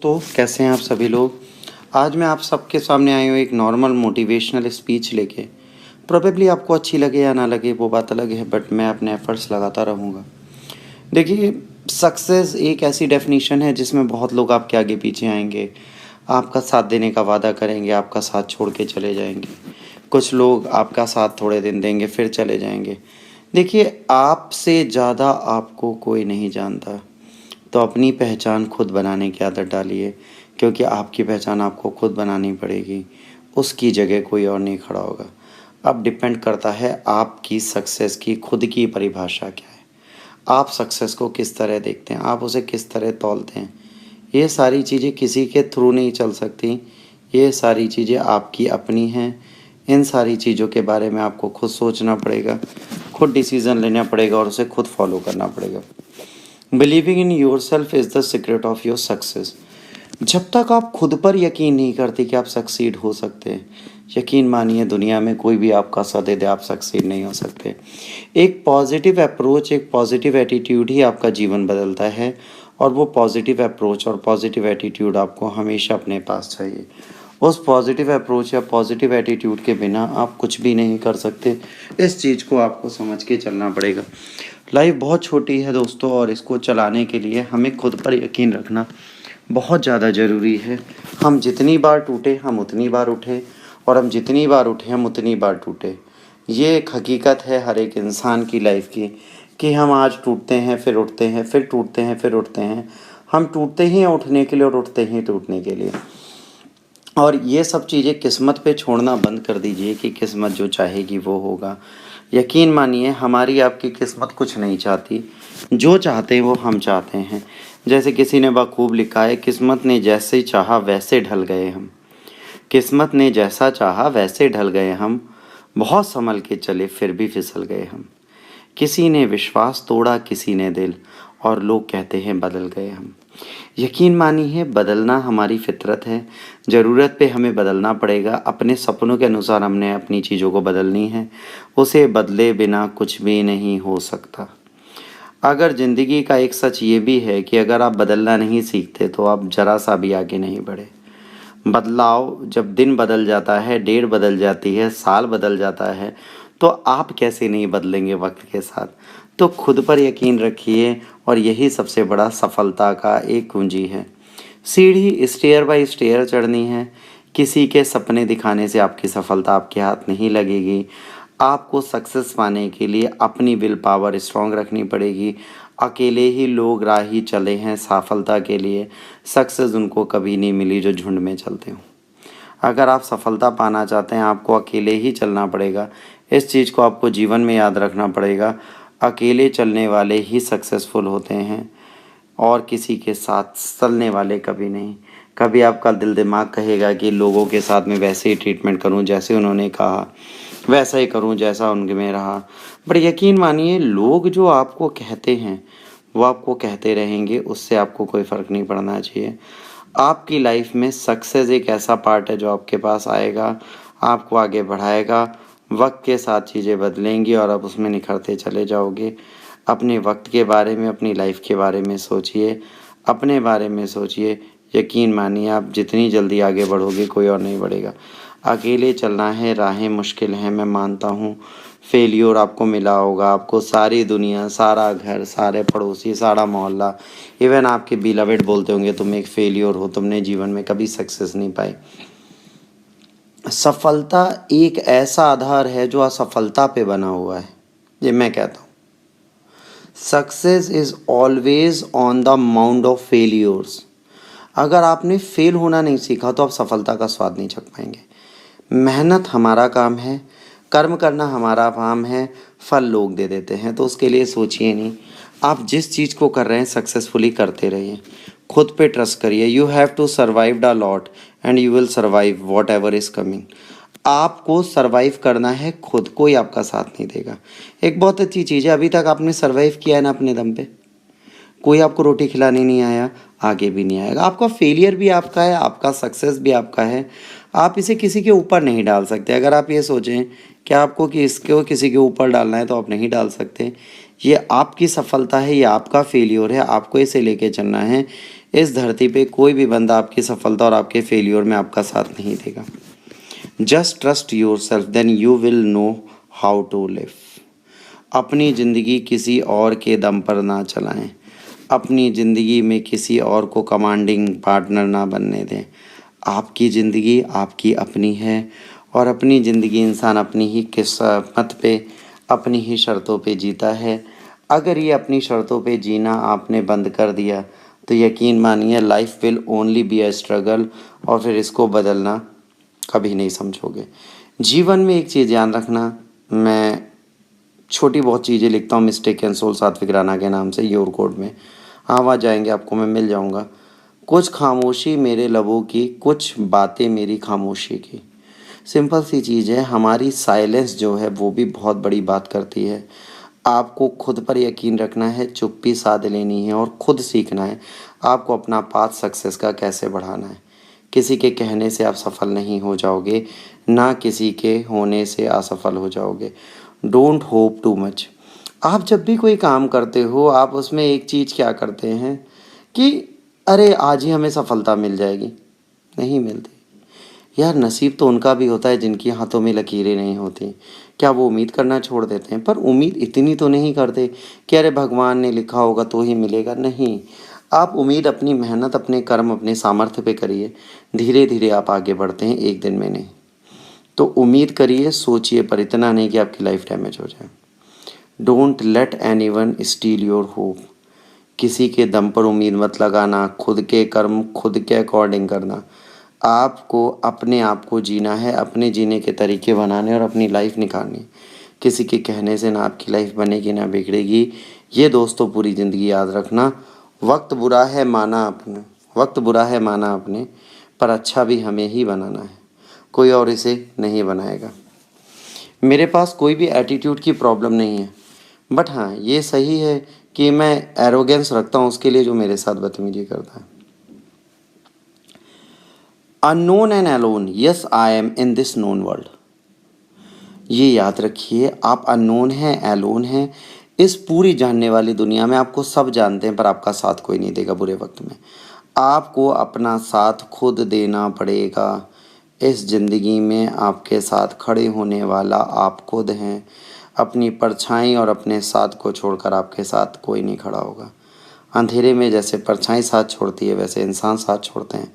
तो कैसे हैं आप सभी लोग। आज मैं आप सबके सामने आया हूँ एक नॉर्मल मोटिवेशनल स्पीच लेके। प्रोबेबली आपको अच्छी लगे या ना लगे वो बात अलग है, बट मैं अपने एफर्ट्स लगाता रहूँगा। देखिए, सक्सेस एक ऐसी डेफिनेशन है जिसमें बहुत लोग आपके आगे पीछे आएंगे, आपका साथ देने का वादा करेंगे, आपका साथ छोड़ के चले जाएंगे। कुछ लोग आपका साथ थोड़े दिन देंगे फिर चले जाएंगे। देखिए, आपसे ज़्यादा आपको कोई नहीं जानता, तो अपनी पहचान खुद बनाने की आदत डालिए, क्योंकि आपकी पहचान आपको खुद बनानी पड़ेगी। उसकी जगह कोई और नहीं खड़ा होगा। अब डिपेंड करता है आपकी सक्सेस की खुद की परिभाषा क्या है। आप सक्सेस को किस तरह देखते हैं, आप उसे किस तरह तौलते हैं। ये सारी चीज़ें किसी के थ्रू नहीं चल सकती। ये सारी चीज़ें आपकी अपनी हैं। इन सारी चीज़ों के बारे में आपको खुद सोचना पड़ेगा, खुद डिसीज़न लेना पड़ेगा और उसे खुद फॉलो करना पड़ेगा। Believing in your self is the secret of your success. जब तक आप खुद पर यकीन नहीं करते कि आप सक्सीड हो सकते हैं, यकीन मानिए दुनिया में कोई भी आपका साथ दे दे, आप सक्सीड नहीं हो सकते। एक पॉजिटिव अप्रोच, एक पॉजिटिव एटीट्यूड ही आपका जीवन बदलता है, और वो पॉजिटिव अप्रोच और पॉजिटिव एटीट्यूड आपको हमेशा अपने पास चाहिए। उस पॉजिटिव अप्रोच या पॉजिटिव एटीट्यूड के बिना आप कुछ भी नहीं कर सकते। इस चीज़ को आपको समझ के चलना पड़ेगा। लाइफ बहुत छोटी है दोस्तों, और इसको चलाने के लिए हमें खुद पर यकीन रखना बहुत ज़्यादा ज़रूरी है। हम जितनी बार टूटे हम उतनी बार उठे, और हम जितनी बार उठे हम उतनी बार टूटे। ये एक हकीकत है हर एक इंसान की लाइफ की, कि हम आज टूटते हैं फिर उठते हैं, फिर टूटते हैं फिर उठते हैं। हम टूटते ही हैं उठने के लिए और उठते ही टूटने के लिए। और ये सब चीज़ें किस्मत पे छोड़ना बंद कर दीजिए कि किस्मत जो चाहेगी वो होगा। यकीन मानिए हमारी आपकी किस्मत कुछ नहीं चाहती, जो चाहते हैं वो हम चाहते हैं। जैसे किसी ने बखूब लिखा है, किस्मत ने जैसे चाहा वैसे ढल गए हम। किस्मत ने जैसा चाहा वैसे ढल गए हम, बहुत संभल के चले फिर भी फिसल गए हम। किसी ने विश्वास तोड़ा किसी ने दिल, और लोग कहते हैं बदल गए हम। यकीन मानिए बदलना हमारी फितरत है। ज़रूरत पे हमें बदलना पड़ेगा। अपने सपनों के अनुसार हमने अपनी चीज़ों को बदलनी है। उसे बदले बिना कुछ भी नहीं हो सकता। अगर ज़िंदगी का एक सच ये भी है कि अगर आप बदलना नहीं सीखते तो आप ज़रा सा भी आगे नहीं बढ़े। बदलाव, जब दिन बदल जाता है, डेट बदल जाती है, साल बदल जाता है, तो आप कैसे नहीं बदलेंगे वक्त के साथ। तो खुद पर यकीन रखिए, और यही सबसे बड़ा सफलता का एक कुंजी है। सीढ़ी स्टेयर बाय स्टेयर चढ़नी है। किसी के सपने दिखाने से आपकी सफलता आपके हाथ नहीं लगेगी। आपको सक्सेस पाने के लिए अपनी विल पावर स्ट्रॉन्ग रखनी पड़ेगी। अकेले ही लोग राही चले हैं सफलता के लिए, सक्सेस उनको कभी नहीं मिली जो झुंड में चलते हों। अगर आप सफलता पाना चाहते हैं आपको अकेले ही चलना पड़ेगा। इस चीज़ को आपको जीवन में याद रखना पड़ेगा। अकेले चलने वाले ही सक्सेसफुल होते हैं, और किसी के साथ चलने वाले कभी नहीं। कभी आपका दिल दिमाग कहेगा कि लोगों के साथ में वैसे ही ट्रीटमेंट करूं जैसे उन्होंने कहा, वैसा ही करूं जैसा उनके में रहा। बट यकीन मानिए लोग जो आपको कहते हैं वो आपको कहते रहेंगे, उससे आपको कोई फ़र्क नहीं पड़ना चाहिए। आपकी लाइफ में सक्सेस एक ऐसा पार्ट है जो आपके पास आएगा, आपको आगे बढ़ाएगा। वक्त के साथ चीज़ें बदलेंगी और आप उसमें निखरते चले जाओगे। अपने वक्त के बारे में, अपनी लाइफ के बारे में सोचिए, अपने बारे में सोचिए। यकीन मानिए आप जितनी जल्दी आगे बढ़ोगे कोई और नहीं बढ़ेगा। अकेले चलना है, राहें मुश्किल हैं, मैं मानता हूँ। फेलियर आपको मिला होगा, आपको सारी दुनिया, सारा घर, सारे पड़ोसी, सारा मोहल्ला, इवन आपके बिलवेड बोलते होंगे तुम एक फेलियर हो, तुमने जीवन में कभी सक्सेस नहीं पाई। सफलता एक ऐसा आधार है जो असफलता पे बना हुआ है। ये मैं कहता हूँ। Success is always on the mount of failures. अगर आपने फेल होना नहीं सीखा तो आप सफलता का स्वाद नहीं चख पाएंगे। मेहनत हमारा काम है, कर्म करना हमारा काम है, फल लोग दे देते हैं। तो उसके लिए सोचिए नहीं, आप जिस चीज़ को कर रहे हैं सक्सेसफुली करते रहिए। खुद पे ट्रस्ट करिए। You have to survive the lot and you will survive whatever is coming. आपको सर्वाइव करना है खुद, कोई आपका साथ नहीं देगा। एक बहुत अच्छी चीज़ है, अभी तक आपने सर्वाइव किया है ना अपने दम पे। कोई आपको रोटी खिलाने नहीं आया, आगे भी नहीं आएगा। आपका फेलियर भी आपका है, आपका सक्सेस भी आपका है। आप इसे किसी के ऊपर नहीं डाल सकते। अगर आप ये सोचें कि आपको कि इसको किसी के ऊपर डालना है तो आप नहीं डाल सकते। ये आपकी सफलता है, ये आपका फेलियर है, आपको इसे लेके चलना है। इस धरती पे कोई भी बंदा आपकी सफलता और आपके फेल्योर में आपका साथ नहीं देगा। Just trust yourself, then you will know how to live. अपनी ज़िंदगी किसी और के दम पर ना चलाएं। अपनी ज़िंदगी में किसी और को कमांडिंग पार्टनर ना बनने दें। आपकी ज़िंदगी आपकी अपनी है और अपनी ज़िंदगी इंसान अपनी ही किस्मत पे, अपनी ही शर्तों पे जीता है। अगर ये अपनी शर्तों पे जीना आपने बंद कर दिया तो यकीन मानिए life will only be a struggle, और फिर इसको बदलना कभी नहीं समझोगे। जीवन में एक चीज़ ध्यान रखना, मैं छोटी बहुत चीज़ें लिखता हूँ मिस्टेक एंड सोल सात्विक राणा के नाम से योर कोड में। हाँ, वहाँ जाएंगे आपको मैं मिल जाऊँगा। कुछ खामोशी मेरे लबों की, कुछ बातें मेरी खामोशी की। सिंपल सी चीज़ है, हमारी साइलेंस जो है वो भी बहुत बड़ी बात करती है। आपको खुद पर यकीन रखना है, चुप्पी साध लेनी है और खुद सीखना है आपको अपना पाथ सक्सेस का कैसे बढ़ाना है। किसी के कहने से आप सफल नहीं हो जाओगे, ना किसी के होने से असफल हो जाओगे। Don't hope too much. आप जब भी कोई काम करते हो आप उसमें एक चीज़ क्या करते हैं कि अरे आज ही हमें सफलता मिल जाएगी। नहीं मिलती यार। नसीब तो उनका भी होता है जिनकी हाथों में लकीरें नहीं होती। क्या वो उम्मीद करना छोड़ देते हैं? पर उम्मीद इतनी तो नहीं करते कि अरे भगवान ने लिखा होगा तो ही मिलेगा। नहीं, आप उम्मीद अपनी मेहनत, अपने कर्म, अपने सामर्थ्य पे करिए। धीरे धीरे आप आगे बढ़ते हैं, एक दिन में नहीं। तो उम्मीद करिए, सोचिए, पर इतना नहीं कि आपकी लाइफ डैमेज हो जाए। Don't let any one steel your hope. किसी के दम पर उम्मीद मत लगाना, खुद के कर्म खुद के अकॉर्डिंग करना। आपको अपने आप को जीना है, अपने जीने के तरीके बनाने और अपनी लाइफ निकालनी। किसी के कहने से ना आपकी लाइफ बनेगी ना बिगड़ेगी। ये दोस्तों पूरी ज़िंदगी याद रखना। वक्त बुरा है माना आपने, वक्त बुरा है माना आपने, पर अच्छा भी हमें ही बनाना है, कोई और इसे नहीं बनाएगा। मेरे पास कोई भी एटीट्यूड की प्रॉब्लम नहीं है, बट हाँ ये सही है कि मैं एरोगेंस रखता हूँ उसके लिए जो मेरे साथ बदतमीजी करता है। Unknown and alone, yes I am in this known world. ये याद रखिए, आप अननोन हैं, एलोन हैं। इस पूरी जानने वाली दुनिया में आपको सब जानते हैं पर आपका साथ कोई नहीं देगा बुरे वक्त में। आपको अपना साथ खुद देना पड़ेगा। इस ज़िंदगी में आपके साथ खड़े होने वाला आप खुद हैं। अपनी परछाई और अपने साथ को छोड़कर आपके साथ कोई नहीं खड़ा होगा। अंधेरे में जैसे परछाई साथ छोड़ती है वैसे इंसान साथ छोड़ते हैं।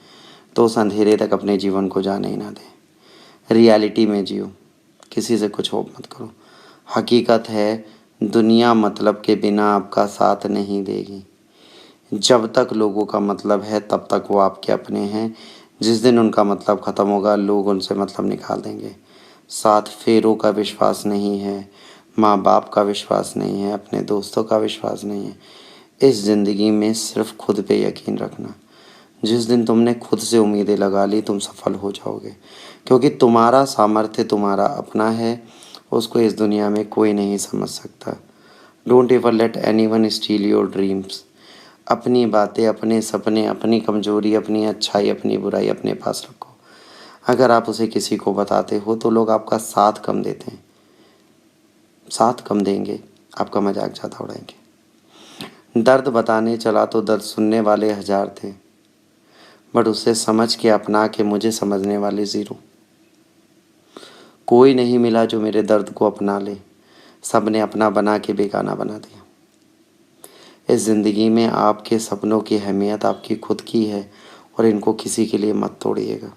तो उस अंधेरे तक अपने जीवन को जाने ही ना दें। रियलिटी में जियो, किसी से कुछ होप मत करो। हकीकत है, दुनिया मतलब के बिना आपका साथ नहीं देगी। जब तक लोगों का मतलब है तब तक वो आपके अपने हैं। जिस दिन उनका मतलब ख़त्म होगा लोग उनसे मतलब निकाल देंगे। साथ फेरों का विश्वास नहीं है, माँ बाप का विश्वास नहीं है, अपने दोस्तों का विश्वास नहीं है। इस ज़िंदगी में सिर्फ खुद पे यकीन रखना। जिस दिन तुमने खुद से उम्मीदें लगा ली तुम सफल हो जाओगे, क्योंकि तुम्हारा सामर्थ्य तुम्हारा अपना है, उसको इस दुनिया में कोई नहीं समझ सकता। Don't ever let any one steel your dreams. अपनी बातें, अपने सपने, अपनी कमजोरी, अपनी अच्छाई, अपनी बुराई अपने पास रखो। अगर आप उसे किसी को बताते हो तो लोग आपका साथ कम देते हैं, साथ कम देंगे, आपका मजाक ज़्यादा उड़ाएंगे। दर्द बताने चला तो दर्द सुनने वाले हजार थे, बट उसे समझ के अपना के मुझे समझने वाले ज़ीरो। कोई नहीं मिला जो मेरे दर्द को अपना ले, सब ने अपना बना के बेगाना बना दिया। इस ज़िंदगी में आपके सपनों की अहमियत आपकी खुद की है और इनको किसी के लिए मत तोड़िएगा।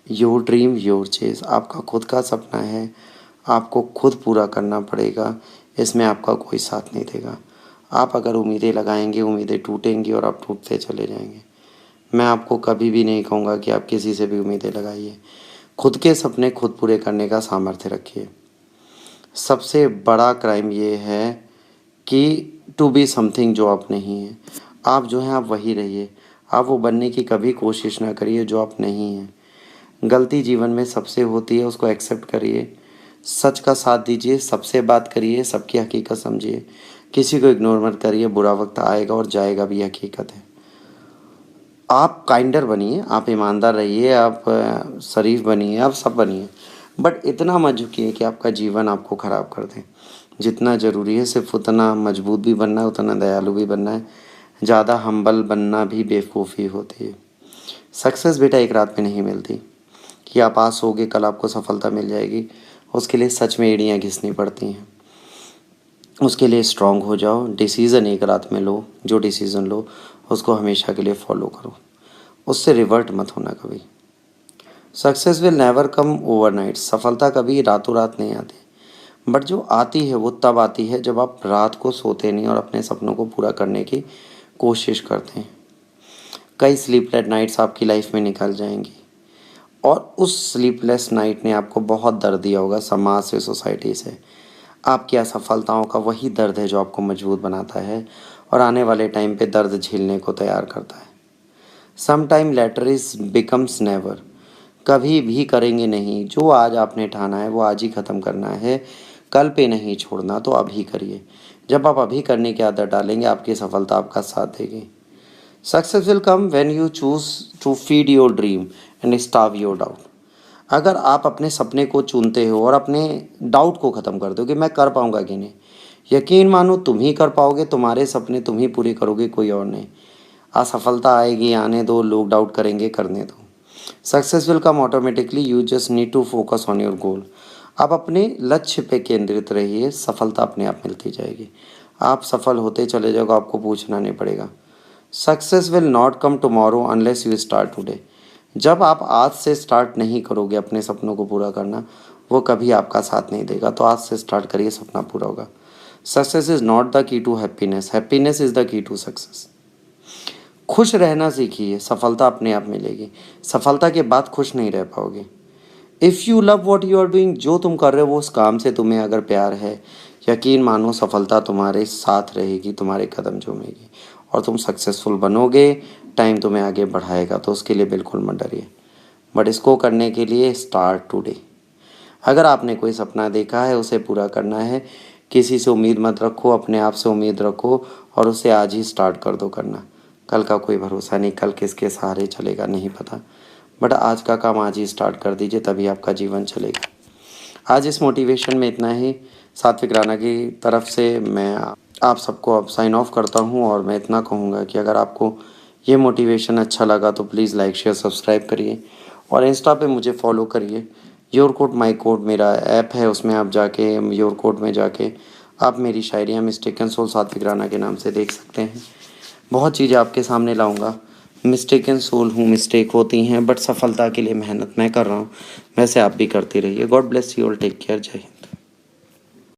योर ड्रीम योर चेज, आपका खुद का सपना है, आपको खुद पूरा करना पड़ेगा। इसमें आपका कोई साथ नहीं देगा। आप अगर उम्मीदें लगाएंगे उम्मीदें टूटेंगी और आप टूटते चले जाएंगे। मैं आपको कभी भी नहीं कहूँगा कि आप किसी से भी उम्मीदें लगाइए। खुद के सपने खुद पूरे करने का सामर्थ्य रखिए। सबसे बड़ा क्राइम ये है कि टू बी समथिंग जो आप नहीं हैं। आप जो हैं आप वही रहिए। आप वो बनने की कभी कोशिश ना करिए जो आप नहीं हैं। गलती जीवन में सबसे होती है, उसको एक्सेप्ट करिए। सच का साथ दीजिए, सबसे बात करिए, सबकी हकीकत समझिए। किसी को इग्नोर मत करिए, बुरा वक्त आएगा और जाएगा भी, हकीकत है। आप काइंडर बनिए, आप ईमानदार रहिए, आप शरीफ बनिए, आप सब बनिए, बट इतना मत झुकिए कि आपका जीवन आपको ख़राब कर दे। जितना ज़रूरी है सिर्फ उतना मजबूत भी बनना है, उतना दयालु भी बनना है। ज़्यादा हम्बल बनना भी बेवकूफ़ी होती है। सक्सेस बेटा एक रात में नहीं मिलती कि आप पास होगे कल आपको सफलता मिल जाएगी। उसके लिए सच में एड़ियाँ घिसनी पड़ती हैं। उसके लिए स्ट्रांग हो जाओ, डिसीज़न एक रात में लो, जो डिसीज़न लो उसको हमेशा के लिए फॉलो करो, उससे रिवर्ट मत होना कभी। Success will never come overnight. सफलता कभी रातों रात नहीं आती, बट जो आती है वो तब आती है जब आप रात को सोते नहीं और अपने सपनों को पूरा करने की कोशिश करते हैं। कई स्लीपलेस नाइट्स आपकी लाइफ में निकल जाएंगी और उस स्लीपलेस नाइट ने आपको बहुत दर्द दिया होगा, समाज से, सोसाइटी से। आपकी असफलताओं का वही दर्द है जो आपको मजबूत बनाता है और आने वाले टाइम पे दर्द झेलने को तैयार करता है। Some time later is becomes never. कभी भी करेंगे नहीं। जो आज आपने ठाना है वो आज ही ख़त्म करना है, कल पे नहीं छोड़ना, तो अभी करिए। जब आप अभी करने की आदत डालेंगे आपकी सफलता आपका साथ देगी। Success will come when you choose to feed your dream and starve your doubt. अगर आप अपने सपने को चुनते हो और अपने डाउट को ख़त्म कर दो कि मैं कर पाऊँगा कि नहीं, यकीन मानो तुम ही कर पाओगे। तुम्हारे सपने तुम ही पूरे करोगे, कोई और नहीं। असफलता आएगी, आने दो, लोग डाउट करेंगे, करने दो। Success will come automatically, you just need to focus on your goal. आप अपने लक्ष्य पे केंद्रित रहिए, सफलता अपने आप मिलती जाएगी। आप सफल होते चले जाओगे, आपको पूछना नहीं पड़ेगा। Success will not come tomorrow unless you start today. जब आप आज से स्टार्ट नहीं करोगे अपने सपनों को पूरा करना, वो कभी आपका साथ नहीं देगा। तो आज से स्टार्ट करिए, सपना पूरा होगा। Success is not the key to happiness, happiness is the key to success. खुश रहना सीखिए, सफलता अपने आप मिलेगी। सफलता के बाद खुश नहीं रह पाओगे। If you love what you are doing, जो तुम कर रहे हो वो उस काम से तुम्हें अगर प्यार है, यकीन मानो सफलता तुम्हारे साथ रहेगी, तुम्हारे कदम चूमेगी और तुम सक्सेसफुल बनोगे। टाइम तुम्हें आगे बढ़ाएगा, तो उसके लिए बिल्कुल मत डरिए। बट इसको करने के लिए स्टार्ट टुडे। अगर आपने कोई सपना देखा है उसे पूरा करना है। किसी से उम्मीद मत रखो, अपने आप से उम्मीद रखो और उसे आज ही स्टार्ट कर दो करना। कल का कोई भरोसा नहीं, कल किसके सहारे चलेगा नहीं पता। बट आज का काम आज ही स्टार्ट कर दीजिए, तभी आपका जीवन चलेगा। आज इस मोटिवेशन में इतना ही। सात्विक राणा की तरफ से मैं आप सबको अब साइन ऑफ करता हूँ और मैं इतना कहूँगा कि अगर आपको ये मोटिवेशन अच्छा लगा तो प्लीज़ लाइक शेयर सब्सक्राइब करिए और इंस्टा पे मुझे फॉलो करिए। योर कोड माई कोड मेरा ऐप है, उसमें आप जाके योर कोड में जाके आप मेरी शायरियाँ मिस्टेकन सोल सात्विक राणा के नाम से देख सकते हैं। बहुत चीज़ें आपके सामने लाऊंगा। मिस्टेकन सोल हूँ, मिस्टेक होती हैं, बट सफलता के लिए मेहनत मैं कर रहा हूँ, वैसे आप भी करते रहिए। God bless you all, take care, जय हिंद।